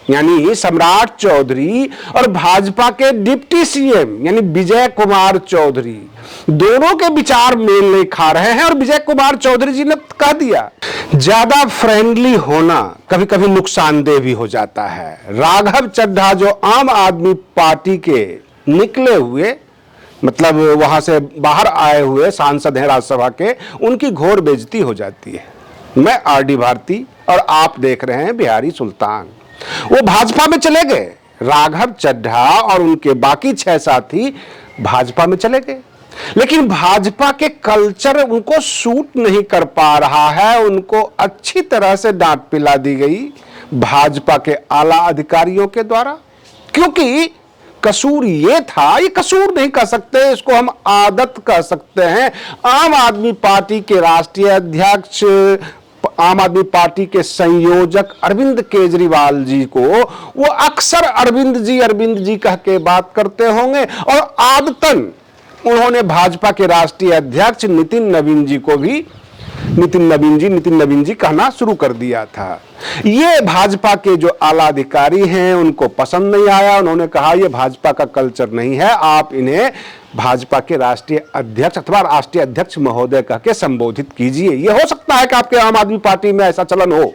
यानी सम्राट चौधरी और भाजपा के डिप्टी सीएम यानी विजय कुमार चौधरी दोनों के विचार मेल नहीं खा रहे हैं। और विजय कुमार चौधरी जी ने कह दिया, ज्यादा फ्रेंडली होना कभी कभी नुकसानदेह भी हो जाता है। राघव चड्ढा जो आम आदमी पार्टी के निकले हुए, मतलब वहां से बाहर आए हुए सांसद हैं राज्यसभा के, उनकी घोर बेइज्जती हो जाती है। मैं आरडी भारती और आप देख रहे हैं बिहारी सुल्तान। वो भाजपा में चले गए, राघव चड्ढा और उनके बाकी 6 साथी भाजपा में चले गए, लेकिन भाजपा के कल्चर उनको सूट नहीं कर पा रहा है। उनको अच्छी तरह से डांट पिला दी गई भाजपा के आला अधिकारियों के द्वारा, क्योंकि कसूर ये था, ये कसूर नहीं कह सकते, इसको हम आदत कह सकते हैं। आम आदमी पार्टी के राष्ट्रीय अध्यक्ष, आम आदमी पार्टी के संयोजक अरविंद केजरीवाल जी को वो अक्सर अरविंद जी कह के बात करते होंगे, और आदतन उन्होंने भाजपा के राष्ट्रीय अध्यक्ष नितिन नवीन जी को भी नितिन नवीन जी कहना शुरू कर दिया था। ये भाजपा के जो आला अधिकारी हैं उनको पसंद नहीं आया। उन्होंने कहा ये भाजपा का कल्चर नहीं है, आप इन्हें भाजपा के राष्ट्रीय अध्यक्ष अथवा राष्ट्रीय अध्यक्ष महोदय कह के संबोधित कीजिए। ये हो सकता है कि आपके आम आदमी पार्टी में ऐसा चलन हो,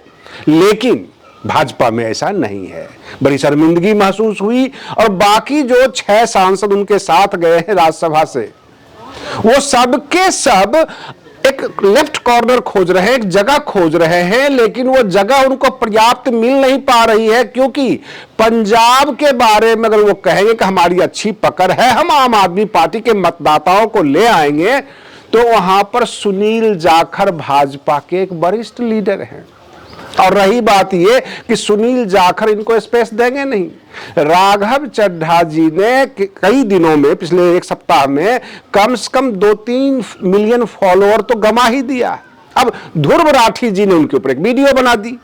लेकिन भाजपा में ऐसा नहीं है। बड़ी शर्मिंदगी महसूस हुई। और बाकी जो 6 सांसद उनके साथ गए हैं राज्यसभा से, वो सबके सब एक लेफ्ट कॉर्नर खोज रहे हैं, एक जगह खोज रहे हैं, लेकिन वो जगह उनको पर्याप्त मिल नहीं पा रही है, क्योंकि पंजाब के बारे में अगर वो कहेंगे कि हमारी अच्छी पकड़ है, हम आम आदमी पार्टी के मतदाताओं को ले आएंगे, तो वहां पर सुनील जाखड़ भाजपा के एक वरिष्ठ लीडर हैं। और रही बात ये कि सुनील जाखड़ इनको स्पेस देंगे नहीं। राघव चड्ढा जी ने कई दिनों में, पिछले 1 सप्ताह में कम से कम 2-3 मिलियन फॉलोअर तो गंवा ही दिया। अब ध्रुव राठी जी ने उनके ऊपर एक वीडियो बना दी,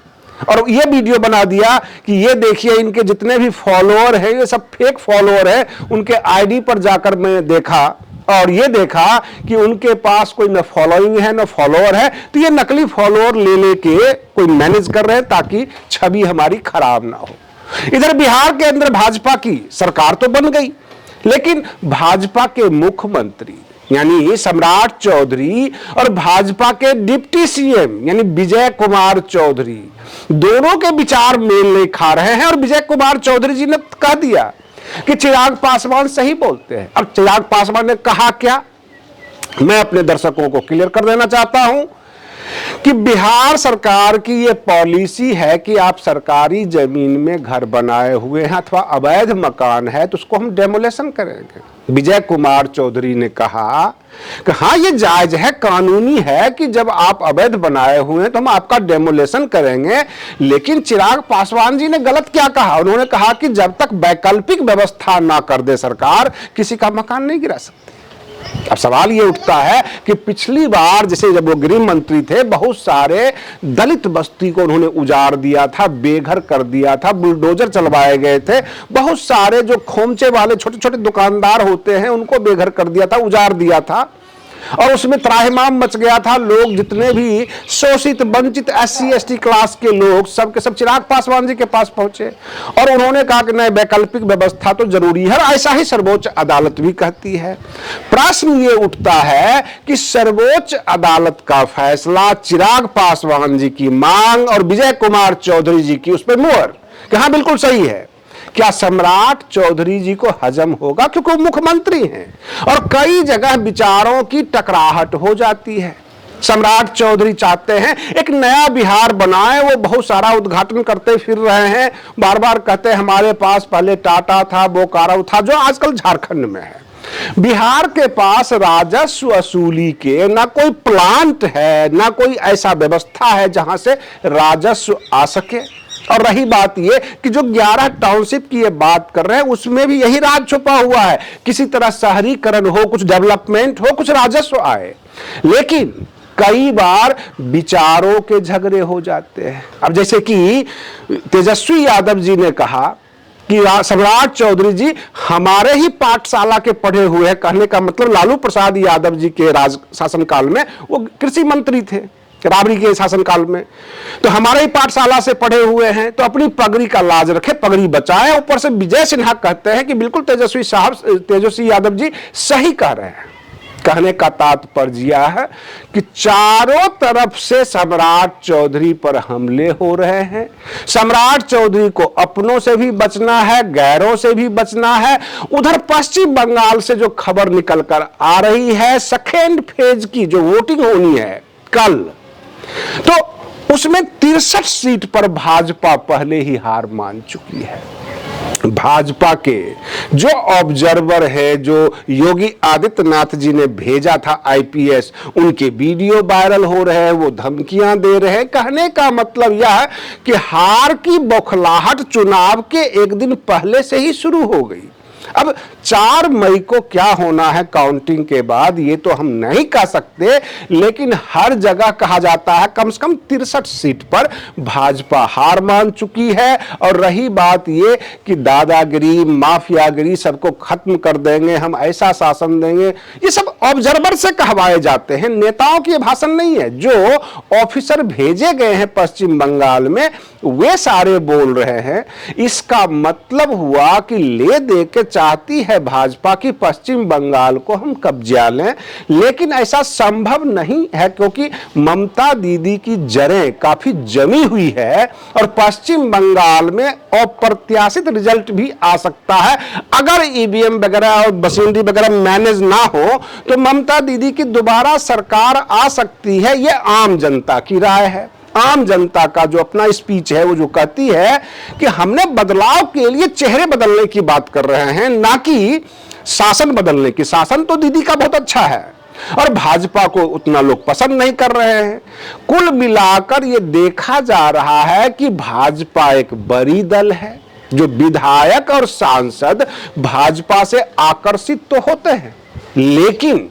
और ये वीडियो बना दिया कि ये देखिए इनके जितने भी फॉलोअर हैं ये सब फेक फॉलोअर है। उनके आईडी पर जाकर मैंने देखा और ये देखा कि उनके पास कोई न फॉलोइंग है न फॉलोअर है, तो ये नकली फॉलोअर ले लेके कोई मैनेज कर रहे हैं ताकि छवि हमारी खराब ना हो। इधर बिहार के अंदर भाजपा की सरकार तो बन गई, लेकिन भाजपा के मुख्यमंत्री यानी सम्राट चौधरी और भाजपा के डिप्टी सीएम यानी विजय कुमार चौधरी दोनों के विचार मेल नहीं खा रहे हैं। और विजय कुमार चौधरी जी ने कह दिया कि चिराग पासवान सही बोलते हैं। अब चिराग पासवान ने कहा क्या, मैं अपने दर्शकों को क्लियर कर देना चाहता हूं कि बिहार सरकार की यह पॉलिसी है कि आप सरकारी जमीन में घर बनाए हुए हैं अथवा अवैध मकान है तो उसको हम डेमोलेशन करेंगे। विजय कुमार चौधरी ने कहा कि हाँ ये जायज है, कानूनी है कि जब आप अवैध बनाए हुए हैं तो हम आपका डेमोलेशन करेंगे। लेकिन चिराग पासवान जी ने गलत क्या कहा, उन्होंने कहा कि जब तक वैकल्पिक व्यवस्था ना कर दे सरकार, किसी का मकान नहीं गिरा सकती। अब सवाल ये उठता है कि पिछली बार जैसे जब वो गृह मंत्री थे, बहुत सारे दलित बस्ती को उन्होंने उजाड़ दिया था, बेघर कर दिया था, बुलडोजर चलवाए गए थे, बहुत सारे जो खोमचे वाले छोटे छोटे दुकानदार होते हैं उनको बेघर कर दिया था, उजाड़ दिया था, और उसमें त्राहिमाम मच गया था। लोग जितने भी शोषित वंचित SC ST क्लास के लोग सब के सब चिराग पासवान जी के पास पहुंचे और उन्होंने कहा कि नहीं वैकल्पिक व्यवस्था तो जरूरी है। ऐसा ही सर्वोच्च अदालत भी कहती है। प्रश्न ये उठता है कि सर्वोच्च अदालत का फैसला, चिराग पासवान जी की मांग और विजय कुमार चौधरी जी की उस पर मुहर कि हाँ बिल्कुल सही है, क्या सम्राट चौधरी जी को हजम होगा, क्योंकि वो मुख्यमंत्री हैं और कई जगह विचारों की टकराहट हो जाती है। सम्राट चौधरी चाहते हैं एक नया बिहार बनाए, वो बहुत सारा उद्घाटन करते फिर रहे हैं, बार बार कहते हैं हमारे पास पहले टाटा था, बोकारो था, जो आजकल झारखंड में है। बिहार के पास राजस्व वसूली के ना कोई प्लांट है, ना कोई ऐसा व्यवस्था है जहां से राजस्व आ सके। और रही बात ये कि जो 11 टाउनशिप की ये बात कर रहे हैं उसमें भी यही राज छुपा हुआ है, किसी तरह शहरीकरण हो, कुछ डेवलपमेंट हो, कुछ राजस्व आए। लेकिन कई बार विचारों के झगड़े हो जाते हैं। अब जैसे कि तेजस्वी यादव जी ने कहा कि सम्राट चौधरी जी हमारे ही पाठशाला के पढ़े हुए हैं, कहने का मतलब लालू प्रसाद यादव जी के राज शासनकाल में वो कृषि मंत्री थे। राबड़ी के शासनकाल में। तो हमारे ही पाठशाला से पढ़े हुए हैं, तो अपनी पगड़ी का लाज रखे, पगड़ी बचाए। ऊपर से विजय सिन्हा कहते हैं कि बिल्कुल तेजस्वी यादव जी सही कह रहे हैं। कहने का तात्पर्य यह है कि चारों तरफ से सम्राट चौधरी पर हमले हो रहे हैं। सम्राट चौधरी को अपनों से भी बचना है, गैरों से भी बचना है। उधर पश्चिम बंगाल से जो खबर निकल कर आ रही है सेकेंड फेज की जो वोटिंग होनी है कल, तो उसमें 63 सीट पर भाजपा पहले ही हार मान चुकी है। भाजपा के जो ऑब्जर्वर है, जो योगी आदित्यनाथ जी ने भेजा था आईपीएस, उनके वीडियो वायरल हो रहे हैं, वो धमकियां दे रहे हैं। कहने का मतलब यह है कि हार की बौखलाहट चुनाव के एक दिन पहले से ही शुरू हो गई। अब 4 मई को क्या होना है काउंटिंग के बाद ये तो हम नहीं कह सकते, लेकिन हर जगह कहा जाता है कम से कम 63 सीट पर भाजपा हार मान चुकी है। और रही बात ये कि दादागिरी, माफियागिरी सबको खत्म कर देंगे, हम ऐसा शासन देंगे, ये सब ऑब्जर्वर से कहवाए जाते हैं, नेताओं के भाषण नहीं है। जो ऑफिसर भेजे गए हैं पश्चिम बंगाल में वे सारे बोल रहे हैं। इसका मतलब हुआ कि ले दे के चाहती है भाजपा की पश्चिम बंगाल को हम कब्जा लें, लेकिन ऐसा संभव नहीं है क्योंकि ममता दीदी की जड़ें काफी जमी हुई है और पश्चिम बंगाल में अप्रत्याशित रिजल्ट भी आ सकता है। अगर ईवीएम वगैरह और मशीनरी वगैरह मैनेज ना हो तो ममता दीदी की दोबारा सरकार आ सकती है। यह आम जनता की राय है। आम जनता का जो अपना स्पीच है वो जो कहती है कि हमने बदलाव के लिए चेहरे बदलने की बात कर रहे हैं, ना कि शासन बदलने की। शासन तो दीदी का बहुत अच्छा है और भाजपा को उतना लोग पसंद नहीं कर रहे हैं। कुल मिलाकर ये देखा जा रहा है कि भाजपा एक बड़ी दल है, जो विधायक और सांसद भाजपा से आकर्षित तो होते हैं लेकिन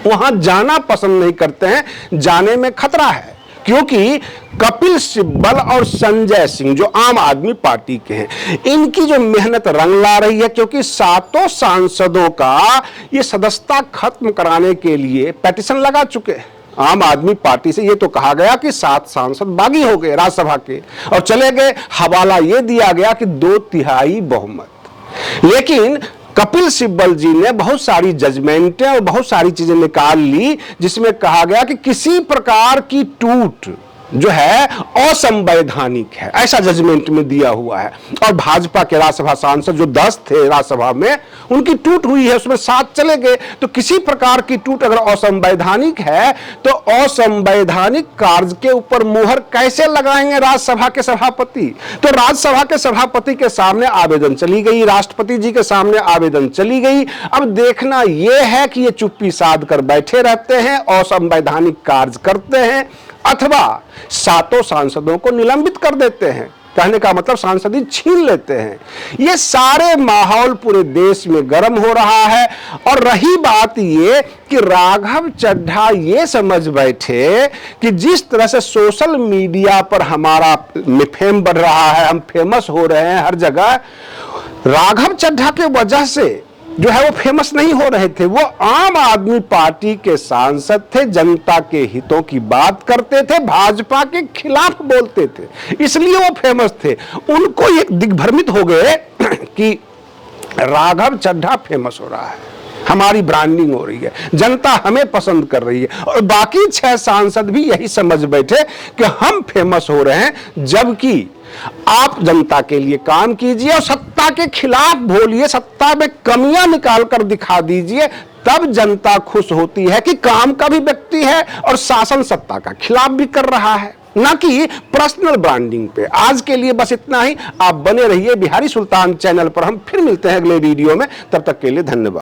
वहां जाना पसंद नहीं करते हैं। जाने में खतरा है क्योंकि कपिल सिब्बल और संजय सिंह जो आम आदमी पार्टी के हैं, इनकी जो मेहनत रंग ला रही है, क्योंकि 7 सांसदों का ये सदस्यता खत्म कराने के लिए पेटिशन लगा चुके हैं। आम आदमी पार्टी से ये तो कहा गया कि 7 सांसद बागी हो गए राज्यसभा के और चले गए। हवाला ये दिया गया कि 2/3 बहुमत। लेकिन कपिल सिब्बल जी ने बहुत सारी जजमेंटें और बहुत सारी चीजें निकाल ली जिसमें कहा गया कि किसी प्रकार की टूट जो है असंवैधानिक है, ऐसा जजमेंट में दिया हुआ है। और भाजपा के राज्यसभा सांसद जो 10 थे राज्यसभा में, उनकी टूट हुई है, उसमें 7 चले गए। तो किसी प्रकार की टूट अगर असंवैधानिक है तो असंवैधानिक कार्य के ऊपर मुहर कैसे लगाएंगे राज्यसभा के सभापति? तो राज्यसभा के सभापति के सामने आवेदन चली गई, राष्ट्रपति जी के सामने आवेदन चली गई। अब देखना यह है कि ये चुप्पी साध कर बैठे रहते हैं, असंवैधानिक कार्य करते हैं, अथवा 7 सांसदों को निलंबित कर देते हैं। कहने का मतलब सांसदी छीन लेते हैं। ये सारे माहौल पूरे देश में गर्म हो रहा है। और रही बात ये कि राघव चड्ढा ये समझ बैठे कि जिस तरह से सोशल मीडिया पर हमारा फेम बढ़ रहा है, हम फेमस हो रहे हैं हर जगह, राघव चड्ढा के वजह से जो है वो फेमस नहीं हो रहे थे। वो आम आदमी पार्टी के सांसद थे, जनता के हितों की बात करते थे, भाजपा के खिलाफ बोलते थे, इसलिए वो फेमस थे। उनको ये दिग्भ्रमित हो गए कि राघव चड्ढा फेमस हो रहा है, हमारी ब्रांडिंग हो रही है, जनता हमें पसंद कर रही है। और बाकी 6 सांसद भी यही समझ बैठे कि हम फेमस हो रहे हैं, जबकि आप जनता के लिए काम कीजिए और सत्ता के खिलाफ बोलिए, सत्ता में कमियां निकाल कर दिखा दीजिए, तब जनता खुश होती है कि काम का भी व्यक्ति है और शासन सत्ता का खिलाफ भी कर रहा है, ना कि पर्सनल ब्रांडिंग पे। आज के लिए बस इतना ही। आप बने रहिए बिहारी सुल्तान चैनल पर। हम फिर मिलते हैं अगले वीडियो में, तब तक के लिए धन्यवाद।